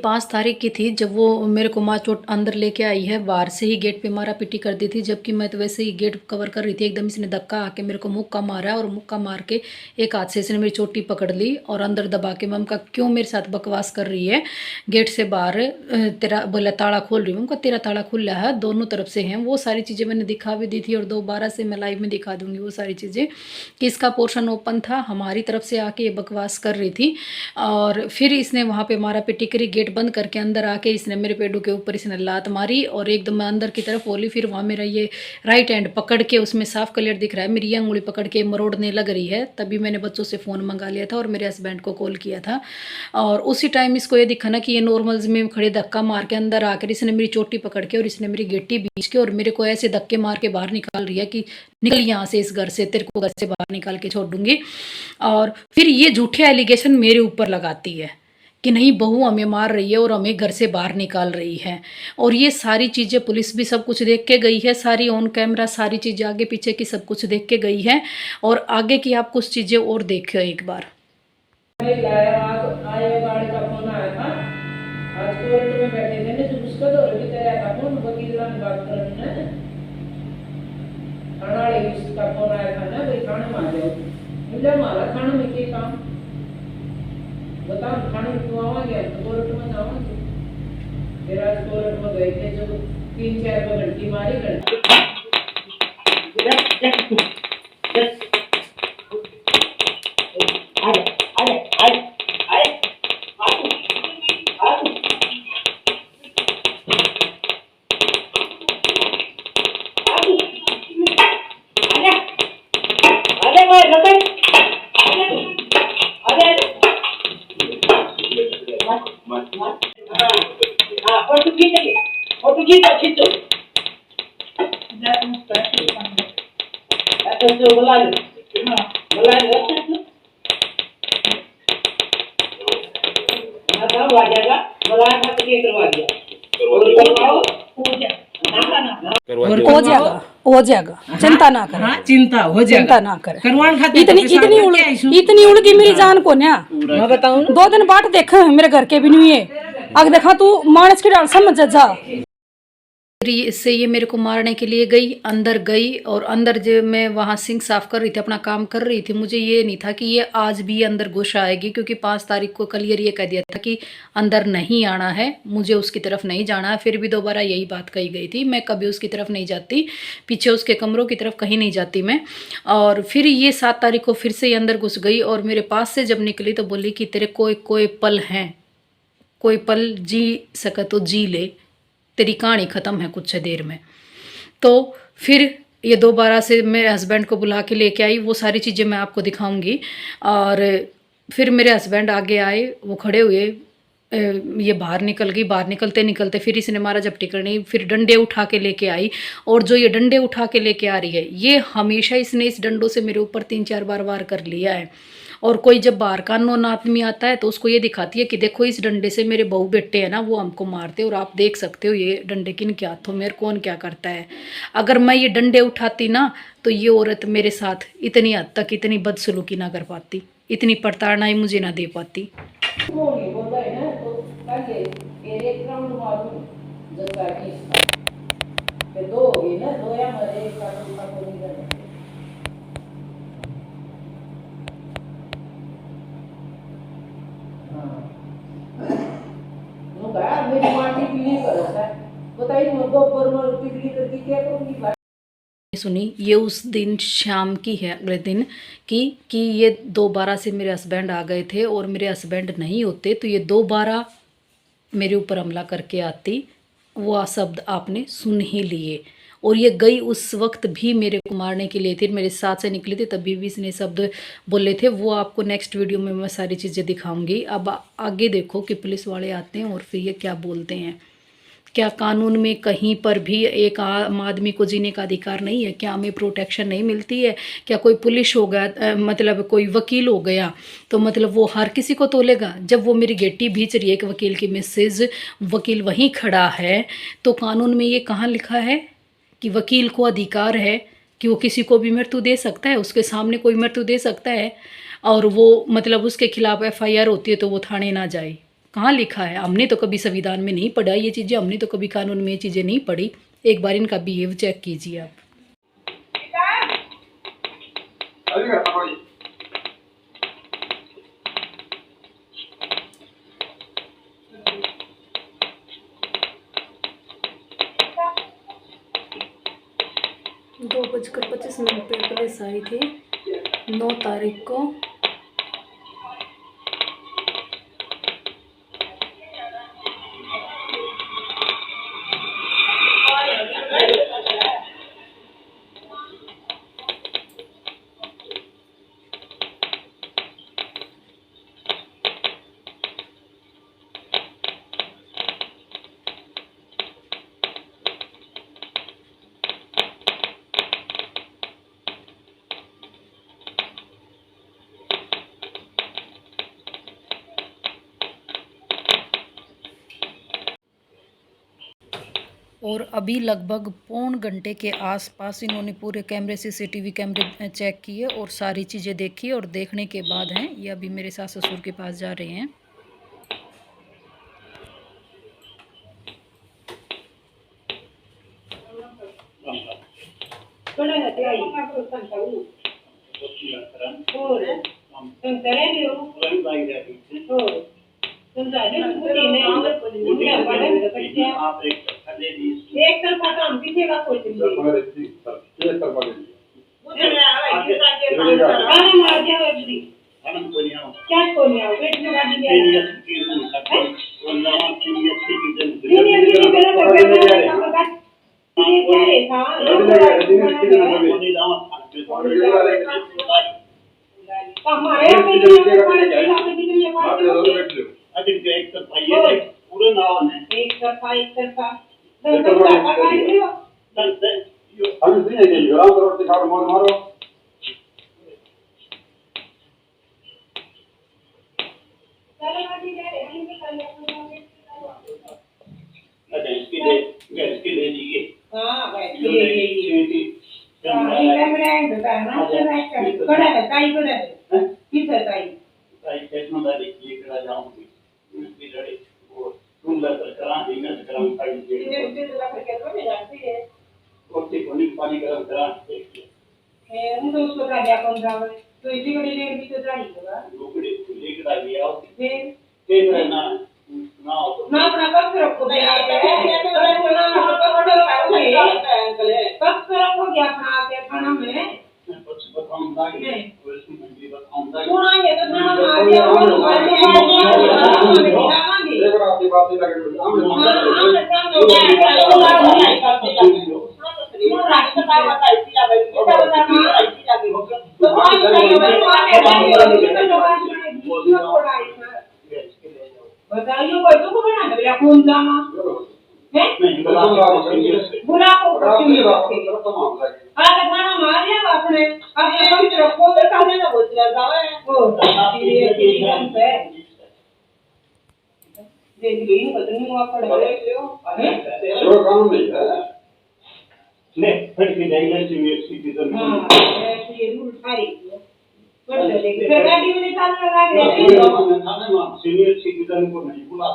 5 तारीख की थी जब वो मेरे को माँ चोट अंदर लेके आई है। बाहर से ही गेट पे मारा पीटी कर दी थी, जबकि मैं तो वैसे ही गेट कवर कर रही थी। एकदम इसने धक्का आके मेरे को मुक्का मारा और मुक्का मार के एक हाथ से इसने मेरी चोटी पकड़ ली और अंदर दबा के मम का क्यों मेरे साथ बकवास कर रही है गेट से बाहर, तेरा बोला ताला खोल रही हूँ। मम तेरा ताला खुला है, दोनों तरफ से हैं। वो सारी चीज़ें मैंने दिखा भी दी थी और दोबारा से मैं लाइव में दिखा दूंगी वो सारी चीज़ें कि इसका पोर्शन ओपन था, हमारी तरफ से आके ये बकवास कर रही थी। और फिर इसने वहाँ पे मारा पीटी करी, गेट बंद करके अंदर आके इसने मेरे पेड़ों के ऊपर इसने लात मारी और एकदम मैं अंदर की तरफ बोली। फिर वहाँ मेरा ये राइट हैंड पकड़ के, उसमें साफ क्लियर दिख रहा है, मेरी ये अंगुली पकड़ के मरोड़ने लग रही है। तभी मैंने बच्चों से फ़ोन मंगा लिया था और मेरे हस्बैंड को कॉल किया था। और उसी टाइम इसको ये दिखा ना कि ये नॉर्मल में खड़े धक्का मार के अंदर आकर इसने मेरी चोटी पकड़ के और इसने मेरी गेटी बीच के और मेरे को ऐसे धक्के मार के बाहर निकाल रही है कि निकल यहाँ से, इस घर से, तेरे को घर से बाहर निकाल के छोड़ दूंगी। और फिर ये झूठे एलिगेशन मेरे ऊपर लगाती है कि नहीं बहू हमें मार रही है और हमें घर से बाहर निकाल रही है। और ये सारी चीज़ें पुलिस भी सब कुछ देख के गई है, सारी ऑन कैमरा सारी चीज़ें आगे पीछे की सब कुछ देख के गई है। और आगे की आप कुछ चीज़ें और देखिए एक बार। बताओ खाने में क्यों आवांगे? कोर्ट में जाओगे, फिर आज कोर्ट में गए थे जो 3-4 घंटी मारी घंटी हो जाएगा, चिंता ना करें। हाँ, चिंता हो जाएगा, चिंता ना करें। करवान खाते इतनी उड़गी मेरी जान को ना। मैं बताऊं 2 दिन बाट देखा मेरे घर के भी नहीं है। अगर देखा तू मानस की डाल समझ जा। इससे ये मेरे को मारने के लिए गई, अंदर गई और अंदर जब मैं वहाँ सिंक साफ कर रही थी, अपना काम कर रही थी, मुझे ये नहीं था कि ये आज भी अंदर घुस आएगी, क्योंकि 5 तारीख को क्लियर ये कह दिया था कि अंदर नहीं आना है, मुझे उसकी तरफ नहीं जाना है। फिर भी दोबारा यही बात कही गई थी, मैं कभी उसकी तरफ नहीं जाती, पीछे उसके कमरों की तरफ कहीं नहीं जाती मैं। और फिर ये 7 तारीख को फिर से ये अंदर घुस गई और मेरे पास से जब निकली तो बोली कि तेरे कोई पल हैं, कोई पल जी सके तो जी ले, तेरी कहानी ख़त्म है कुछ देर में। तो फिर ये दोबारा से मेरे हस्बैंड को बुला के लेके आई, वो सारी चीज़ें मैं आपको दिखाऊंगी। और फिर मेरे हस्बैंड आगे आए, वो खड़े हुए, ये बाहर निकल गई। बाहर निकलते निकलते फिर इसने मारा जब टिकट नहीं, फिर डंडे उठा के लेके आई। और जो ये डंडे उठा के लेके आ रही है, ये हमेशा इसने इस डंडों से मेरे ऊपर 3-4 बार वार कर लिया है। और कोई जब बाहर का नॉन आदमी आता है तो उसको ये दिखाती है कि देखो इस डंडे से मेरे बहू बेटे हैं ना वो हमको मारते, और आप देख सकते हो ये डंडे किन के हाथों में और कौन क्या करता है। अगर मैं ये डंडे उठाती ना तो ये औरत मेरे साथ इतनी हद तक इतनी बदसलूकी ना कर पाती, इतनी प्रताड़नाएं मुझे ना दे पाती। सुनी ये उस दिन शाम की है, अगले दिन कि ये दोबारा से मेरे हस्बैंड आ गए थे और मेरे हस्बैंड नहीं होते तो ये दोबारा मेरे ऊपर हमला करके आती। वो शब्द आपने सुन ही लिए। और ये गई उस वक्त भी मेरे को मारने के लिए थी, मेरे साथ से निकली थी, तभी भी इसने शब्द बोले थे। वो आपको नेक्स्ट वीडियो में मैं सारी चीज़ें दिखाऊंगी। अब आगे देखो कि पुलिस वाले आते हैं और फिर ये क्या बोलते हैं। क्या कानून में कहीं पर भी एक आम आदमी को जीने का अधिकार नहीं है? क्या हमें प्रोटेक्शन नहीं मिलती है? क्या कोई पुलिस हो गया, मतलब कोई वकील हो गया तो मतलब वो हर किसी को तोलेगा? जब वो मेरी गेटी भेज रही है एक वकील की मैसेज, वकील वहीं खड़ा है, तो कानून में ये कहाँ लिखा है कि वकील को अधिकार है कि वो किसी को भी मृत्यु दे सकता है, उसके सामने कोई मृत्यु दे सकता है? और वो मतलब उसके खिलाफ FIR होती है तो वो थाने ना जाए, कहाँ लिखा है? हमने तो कभी संविधान में नहीं पढ़ा ये चीज़ें, हमने तो कभी कानून में ये चीज़ें नहीं पढ़ी। एक बार इनका बिहेव चेक कीजिए आप। दो बजकर 25 मिनट पे पुलिस आई थी 9 तारीख को। और अभी लगभग पौन घंटे के आसपास इन्होंने पूरे कैमरे सीसीटीवी कैमरे चेक किए और सारी चीज़ें देखी, और देखने के बाद हैं ये अभी मेरे सास ससुर के पास जा रहे हैं। एक तरफा काम पीछे का सोच क्या कोनिया वेट में गाड़ी सीनियर सिटीजन को नहीं बुला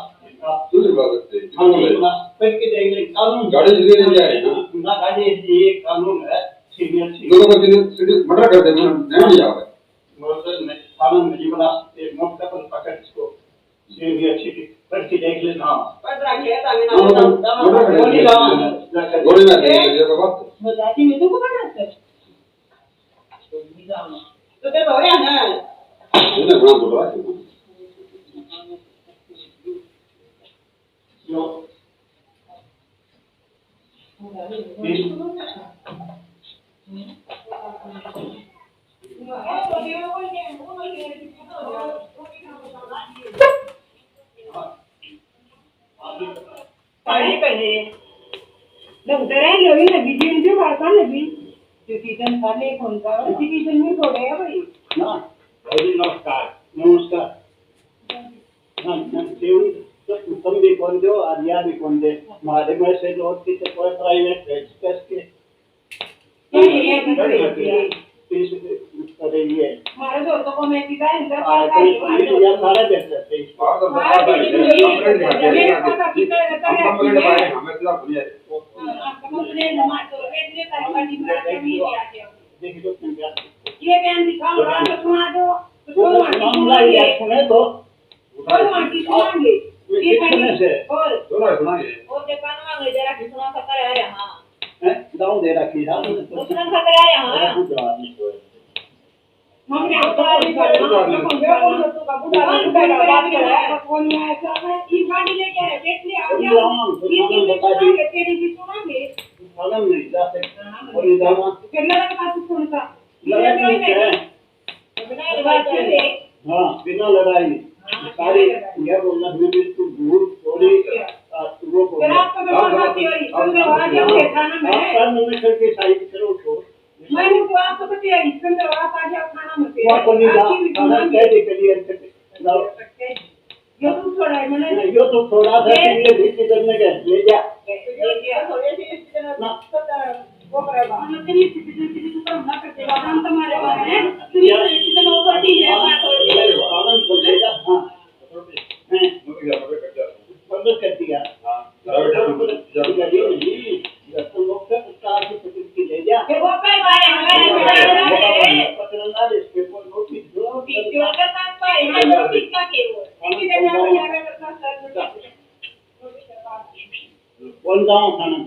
गाड़ी ले जा रहे हैं ना गाड़ी ये कानून है सीनियर सिटीजन मर्डर कर देना नहीं जाओगे मर्डर में कानून में जीवना एक मौका पर पकड़ इसको सीनियर सिटीजन पर की देख लेना पर रखिए ताकि ना गोली ना दे ये बात बताती मैं तो को बना सर तो ते हो रहा है इन्हें बड़ा बोल रहा है जो नमस्कार नमस्कार तुम भी कौन दो आर्या भी कौन दे हमारे में से दो किसी कोई प्राइवेट है अरे ये हमारे दोस्तों को मैं सीधा इनका सारे पास कोई या सारे देख सकते हैं बाहर तो बता दे हम कंप्लेंट आए हमें सीधा भूल जाए देखिए तो क्या ये बयान दिखाओ रात को सुना दो वो मामला ये सुने तो और माटी सुनाएंगे ये कितने से और दोनों सुनाइए दुकान में जरा कितना खतर है यहां दाऊ दे रखी था कितना खतर है यहां हमने उतारी पर कौन तो का बुढ़ा बात कर रहा है कौन है ऐसा है ये गाड़ी लेके आए देख ले आ गया ये बता दी तेरी भी सुनांगे मालूम नहीं जा सकता और ये दावा कितना का पास सुनता लगा नहीं है बिना बात करे हां बिना लड़ाई सारी ये बोलना भी बिल्कुल दूर थोड़ी वो को फिर आपको मैं बात थी सुंदर आ जाओ खाना में आप पर में करके साइड करो छोड़ मैंने तो आपको बताया सुंदर आप आ जाओ खाना में वो को नहीं खाना कैसे करिए जाओ ये तो थोड़ा है मैंने यो तो थोड़ा सा ये भी करने के ले जा थोड़े से इस तरह वो करेगा हम तेरी स्थिति तो ना कर देगा हम तुम्हारे बारे में तुम इतना ओवरटी है बात हो रही है पालन को लेगा हां हैं बंद कर दिया हां तो लोग का स्टार की प्रकृति ले जा ये वो कई बार हमारे पत्रंदा इसके को नोटिस दो वीडियो के साथ पाए हैं नोटिस का के वो इसी दिन हम यहाँ का सर कौन गांव खाना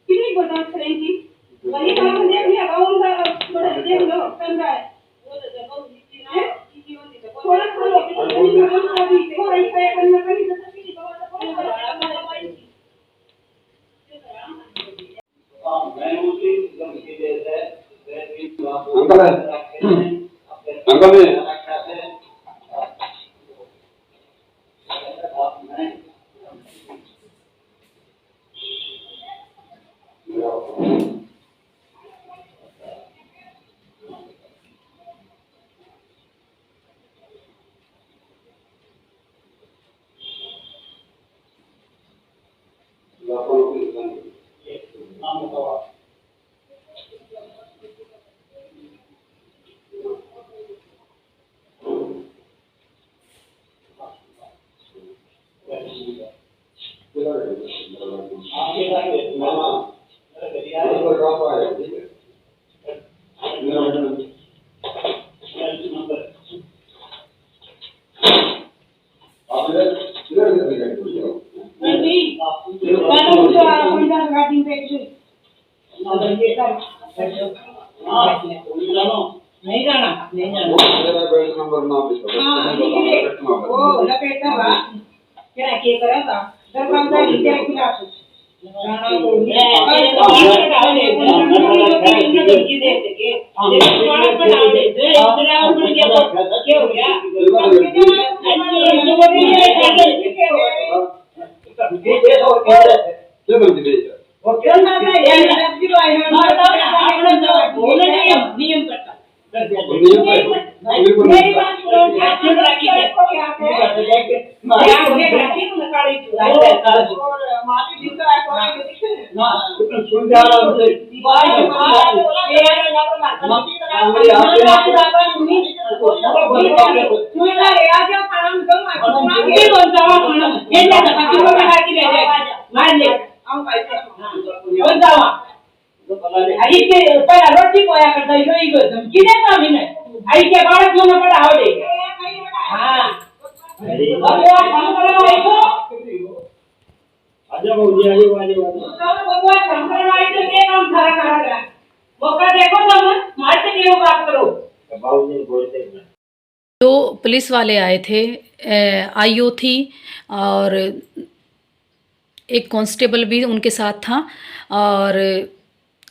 कितनी बर्दाश्त करेंगी वही काम देख लिया गाँव का थोड़ा देख लो चल रहा है थोड़ा थोड़ा थोड़ा इतना करना कहीं तो किसी मैं उसी गमकी जैसे अंकल है अंकल है नहीं जाना मेरा बेल्ट नंबर नाम लिखो वो लपेटा बा क्या के करेगा दरबार में क्या खिलाफ जाना तो क्या हो गया नियम करता मेरी बात पहिला रोटी पोया करता ही धमकी देता अभी नहीं आई के बालक मन पड़ा हो दे हां भगवान काम करवा आइको आजा बाबूजी आजा आजा भगवान काम करवा आई तो के काम खरा करा मौका देखो तुम मारते क्यों बात करो बाबूजी बोलते हैं जो पुलिस वाले आए थे आईओ थी और एक कांस्टेबल भी उनके साथ था और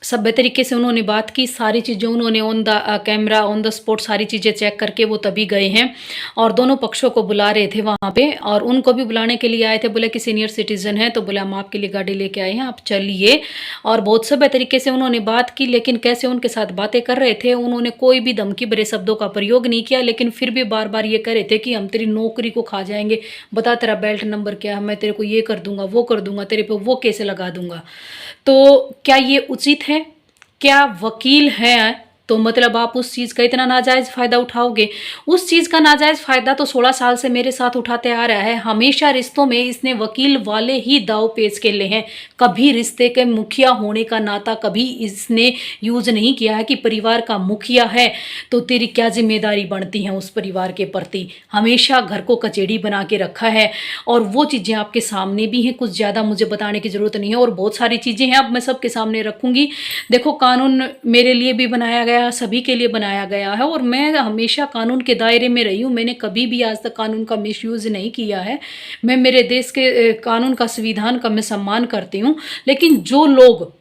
सभ्य तरीके से उन्होंने बात की, सारी चीज़ें उन्होंने on the camera on the spot सारी चीज़ें चेक करके वो तभी गए हैं। और दोनों पक्षों को बुला रहे थे वहाँ पे, और उनको भी बुलाने के लिए आए थे। बोले कि सीनियर सिटीजन है, तो बोले हम आपके लिए गाड़ी लेके आए हैं, आप चलिए। और बहुत सभ्य तरीके से उन्होंने बात की, लेकिन कैसे उनके साथ बातें कर रहे थे, उन्होंने कोई भी धमकी भरे शब्दों का प्रयोग नहीं किया, लेकिन फिर भी बार बार ये कह रहे थे कि हम तेरी नौकरी को खा जाएंगे, बता तेरा बेल्ट नंबर क्या है, मैं तेरे को ये कर दूंगा, वो कर दूंगा, तेरे पे वो केस लगा दूंगा। तो क्या ये उचित है? क्या वकील है तो मतलब आप उस चीज़ का इतना नाजायज़ फ़ायदा उठाओगे? उस चीज़ का नाजायज़ फ़ायदा तो 16 साल से मेरे साथ उठाते आ रहा है। हमेशा रिश्तों में इसने वकील वाले ही दाव पेच खेले हैं। कभी रिश्ते के मुखिया होने का नाता कभी इसने यूज़ नहीं किया है कि परिवार का मुखिया है तो तेरी क्या जिम्मेदारी बनती है उस परिवार के प्रति। हमेशा घर को कचेड़ी बना के रखा है, और वो चीज़ें आपके सामने भी हैं, कुछ ज़्यादा मुझे बताने की ज़रूरत नहीं है। और बहुत सारी चीज़ें हैं, अब मैं सबके सामने रखूँगी। देखो, कानून मेरे लिए भी बनाया गया, सभी के लिए बनाया गया है, और मैं हमेशा कानून के दायरे में रही हूँ। मैंने कभी भी आज तक कानून का मिसयूज़ नहीं किया है। मैं मेरे देश के कानून का, संविधान का मैं सम्मान करती हूँ। लेकिन जो लोग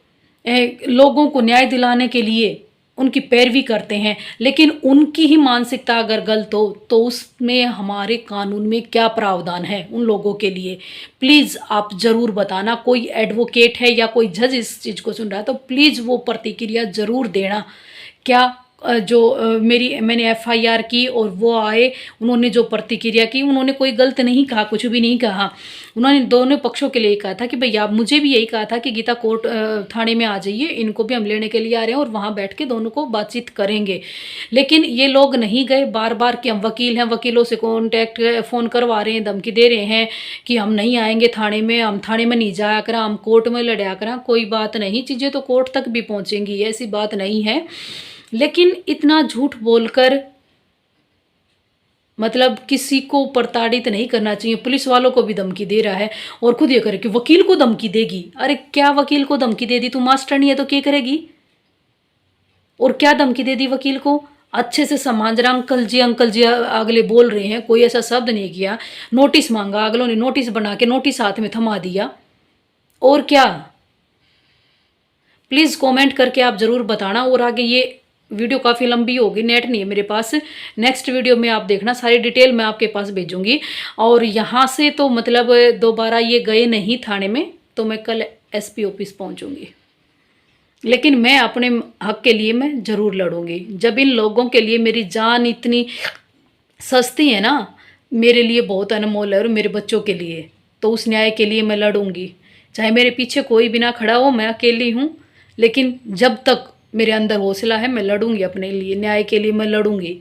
लोगों को न्याय दिलाने के लिए उनकी पैरवी करते हैं, लेकिन उनकी ही मानसिकता अगर गलत हो तो उसमें हमारे कानून में क्या प्रावधान है उन लोगों के लिए? प्लीज़ आप ज़रूर बताना। कोई एडवोकेट है या कोई जज इस चीज़ को सुन रहा है तो प्लीज़ वो प्रतिक्रिया ज़रूर देना। क्या मैंने FIR की और वो आए, उन्होंने जो प्रतिक्रिया की, उन्होंने कोई गलत नहीं कहा, कुछ भी नहीं कहा। उन्होंने दोनों पक्षों के लिए कहा था कि भैया, मुझे भी यही कहा था कि गीता कोर्ट थाने में आ जाइए, इनको भी हम लेने के लिए आ रहे हैं और वहाँ बैठ के दोनों को बातचीत करेंगे। लेकिन ये लोग नहीं गए। बार बार कि हम वकील हैं, वकीलों से कॉन्टैक्ट फ़ोन करवा रहे हैं, धमकी दे रहे हैं कि हम नहीं आएंगे थाने में, हम थाने में नहीं जाया करा, हम कोर्ट में लड़ा करा। कोई बात नहीं, चीज़ें तो कोर्ट तक भी पहुँचेंगी, ऐसी बात नहीं है। लेकिन इतना झूठ बोलकर मतलब किसी को प्रताड़ित नहीं करना चाहिए। पुलिस वालों को भी धमकी दे रहा है और खुद ये करे कि वकील को धमकी देगी। अरे क्या वकील को धमकी दे दी? तू मास्टर नहीं है तो क्या करेगी? और क्या धमकी दे दी वकील को? अच्छे से सम्मान जरा, अंकल जी अगले बोल रहे हैं, कोई ऐसा शब्द नहीं किया। नोटिस मांगा, अगलों ने नोटिस बना के नोटिस हाथ में थमा दिया। और क्या? प्लीज़ कमेंट करके आप ज़रूर बताना। और आगे, ये वीडियो काफ़ी लंबी होगी, नेट नहीं है मेरे पास। नेक्स्ट वीडियो में आप देखना, सारी डिटेल मैं आपके पास भेजूंगी। और यहाँ से तो मतलब दोबारा ये गए नहीं थाने में, तो मैं कल SP ऑफिस पहुँचूँगी। लेकिन मैं अपने हक के लिए मैं ज़रूर लड़ूंगी। जब इन लोगों के लिए मेरी जान इतनी सस्ती है ना, मेरे लिए बहुत अनमोल है, और मेरे बच्चों के लिए, तो उस न्याय के लिए मैं लड़ूंगी। चाहे मेरे पीछे कोई भी ना खड़ा हो, मैं अकेली हूँ, लेकिन जब तक मेरे अंदर हौसला है मैं लड़ूंगी अपने लिए, न्याय के लिए मैं लड़ूंगी।